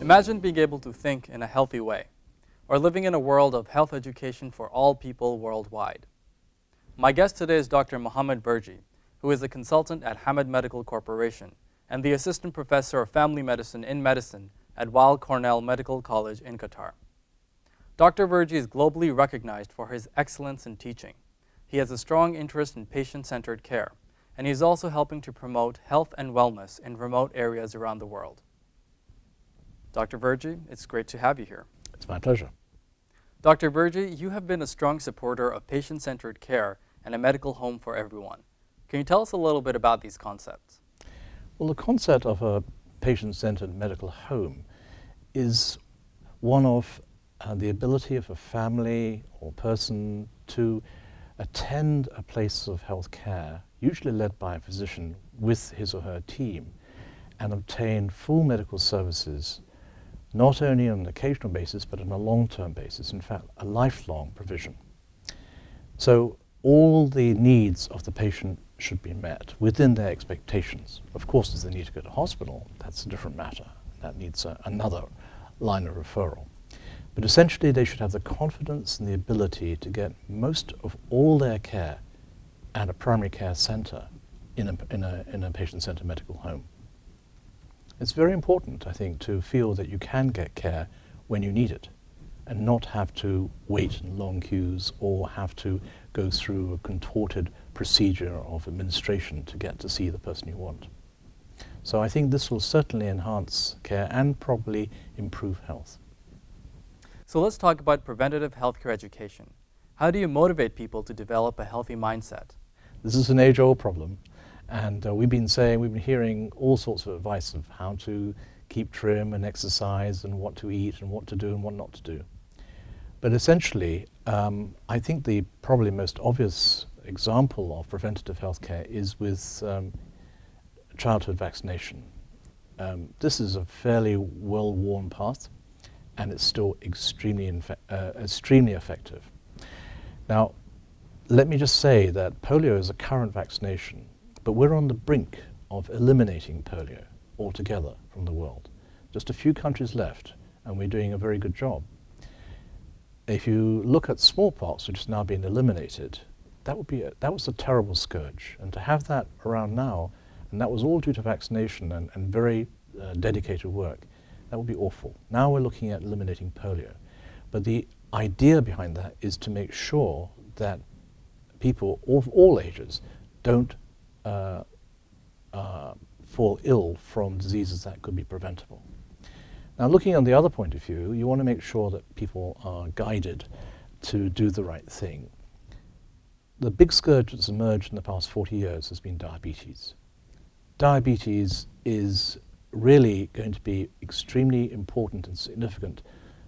Imagine being able to think in a healthy way, or living in a world of health education for all people worldwide. My guest today is Dr. Mohamud Verjee, who is a consultant at Hamad Medical Corporation and the Assistant Professor of Family Medicine in Medicine at Weill Cornell Medical College in Qatar. Dr. Verjee is globally recognized for his excellence in teaching. He has a strong interest in patient-centered care, and he is also helping to promote health and wellness in remote areas around the world. Dr. Verjee, it's great to have you here. It's my pleasure. Dr. Verjee, you have been a strong supporter of patient-centered care and a medical home for everyone. Can you tell us a little bit about these concepts? Well, the concept of a patient-centered medical home is one of the ability of a family or person to attend a place of health care, usually led by a physician with his or her team, and obtain full medical services, not only on an occasional basis, but on a long-term basis, in fact, a lifelong provision. So all the needs of the patient should be met within their expectations. Of course, if they need to go to hospital, that's a different matter. That needs another line of referral. But essentially, they should have the confidence and the ability to get most of all their care at a primary care center in a patient-centered medical home. It's very important, I think, to feel that you can get care when you need it and not have to wait in long queues or have to go through a contorted procedure of administration to get to see the person you want. So I think this will certainly enhance care and probably improve health. So let's talk about preventative healthcare education. How do you motivate people to develop a healthy mindset? This is an age-old problem, and we've been hearing all sorts of advice of how to keep trim and exercise and what to eat and what to do and what not to do. But essentially, I think the probably most obvious example of preventative healthcare is with childhood vaccination. This is a fairly well-worn path, and it's still extremely effective. Now, let me just say that polio is a current vaccination, but we're on the brink of eliminating polio altogether from the world. Just a few countries left, and we're doing a very good job. If you look at smallpox, which has now been eliminated, that was a terrible scourge. And to have that around now, and that was all due to vaccination and very dedicated work, that would be awful. Now we're looking at eliminating polio. But the idea behind that is to make sure that people of all ages don't fall ill from diseases that could be preventable. Now, looking on the other point of view, you want to make sure that people are guided to do the right thing. The big scourge that's emerged in the past 40 years has been diabetes. Diabetes is really going to be extremely important and significant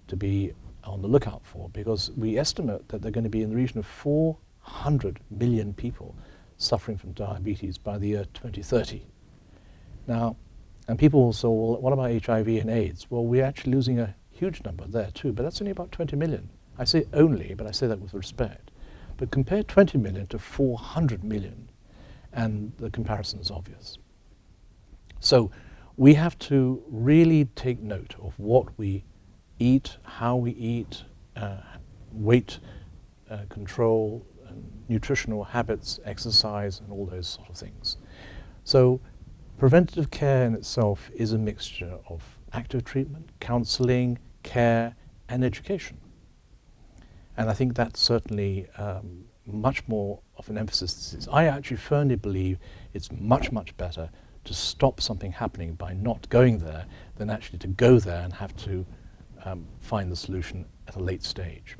to be on the lookout for, because we estimate that there are going to be in the region of 400 million people suffering from diabetes by the year 2030. Now, and people will say, well, what about HIV and AIDS? Well, we're actually losing a huge number there too, but that's only about 20 million. I say only, but I say that with respect. But compare 20 million to 400 million, and the comparison is obvious. So we have to really take note of what we eat, how we eat, weight control, nutritional habits, exercise, and all those sort of things. So preventative care in itself is a mixture of active treatment, counseling, care, and education. And I think that's certainly much more of an emphasis. I actually firmly believe it's much, much better to stop something happening by not going there than actually to go there and have to find the solution at a late stage.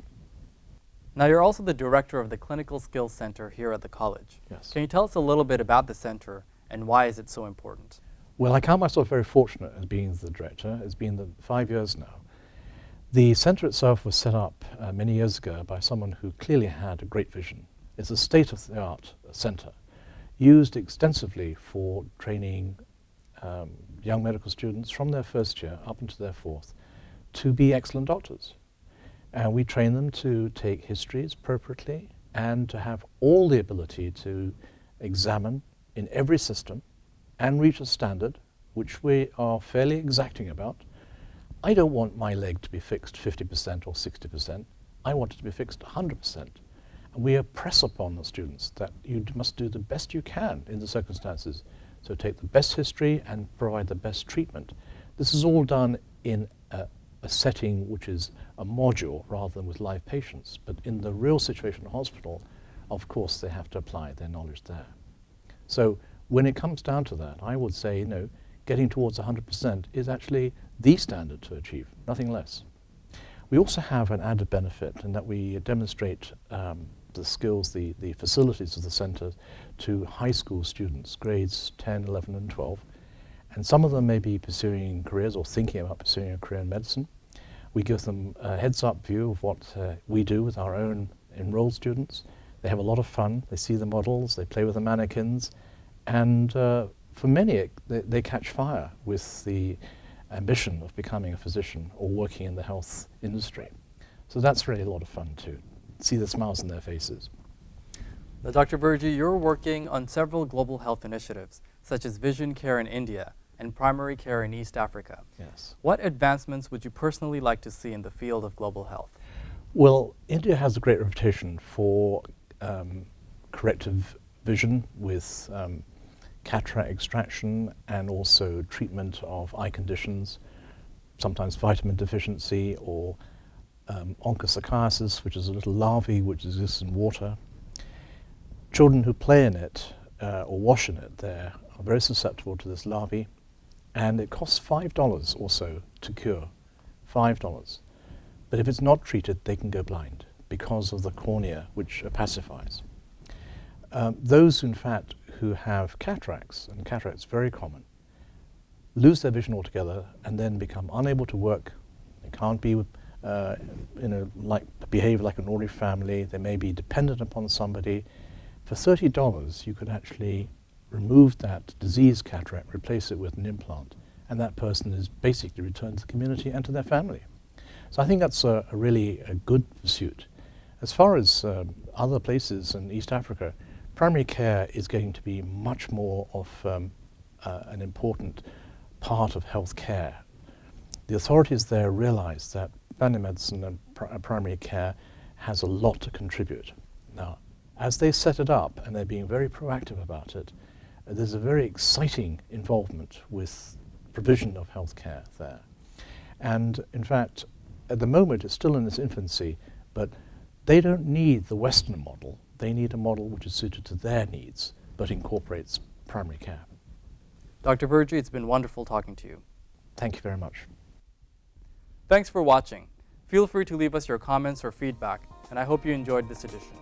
Now, you're also the director of the Clinical Skills Center here at the college. Yes. Can you tell us a little bit about the center and why is it so important? Well, I count myself very fortunate as being the director. It's been 5 years now. The center itself was set up many years ago by someone who clearly had a great vision. It's a state-of-the-art center used extensively for training young medical students from their first year up into their fourth to be excellent doctors. And we train them to take histories appropriately and to have all the ability to examine in every system and reach a standard, which we are fairly exacting about, I don't want my leg to be fixed 50% or 60%. I want it to be fixed 100%. And we press upon the students that you must do the best you can in the circumstances. So take the best history and provide the best treatment. This is all done in a setting which is a module rather than with live patients. But in the real situation in the hospital, of course, they have to apply their knowledge there. So when it comes down to that, I would say, getting towards 100% is actually the standard to achieve, nothing less. We also have an added benefit in that we demonstrate the skills, the facilities of the centre to high school students, grades 10, 11 and 12. And some of them may be pursuing careers or thinking about pursuing a career in medicine. We give them a heads-up view of what we do with our own enrolled students. They have a lot of fun, they see the models, they play with the mannequins, and for many, they catch fire with the ambition of becoming a physician or working in the health industry. So that's really a lot of fun to see the smiles on their faces. Now, Dr. Verjee, you're working on several global health initiatives, such as vision care in India and primary care in East Africa. Yes. What advancements would you personally like to see in the field of global health? Well, India has a great reputation for corrective vision with cataract extraction and also treatment of eye conditions, sometimes vitamin deficiency or onchocerciasis, which is a little larvae which exists in water. Children who play in it or wash in it there are very susceptible to this larvae, and it costs $5 or so to cure, $5. But if it's not treated, they can go blind because of the cornea, which opacifies. Those, in fact, who have cataracts, and cataracts are very common, lose their vision altogether and then become unable to work. They can't be, behave like an ordinary family. They may be dependent upon somebody. For $30, you could actually remove that diseased cataract, replace it with an implant, and that person is basically returned to the community and to their family. So I think that's a really good pursuit. As far as other places in East Africa, primary care is going to be much more of an important part of health care. The authorities there realize that family medicine and primary care has a lot to contribute. Now, as they set it up, and they're being very proactive about it, there's a very exciting involvement with provision of health care there. And in fact, at the moment, it's still in its infancy, but they don't need the Western model. They need a model which is suited to their needs, but incorporates primary care. Dr. Verjee, it's been wonderful talking to you. Thank you very much. Thanks for watching. Feel free to leave us your comments or feedback, and I hope you enjoyed this edition.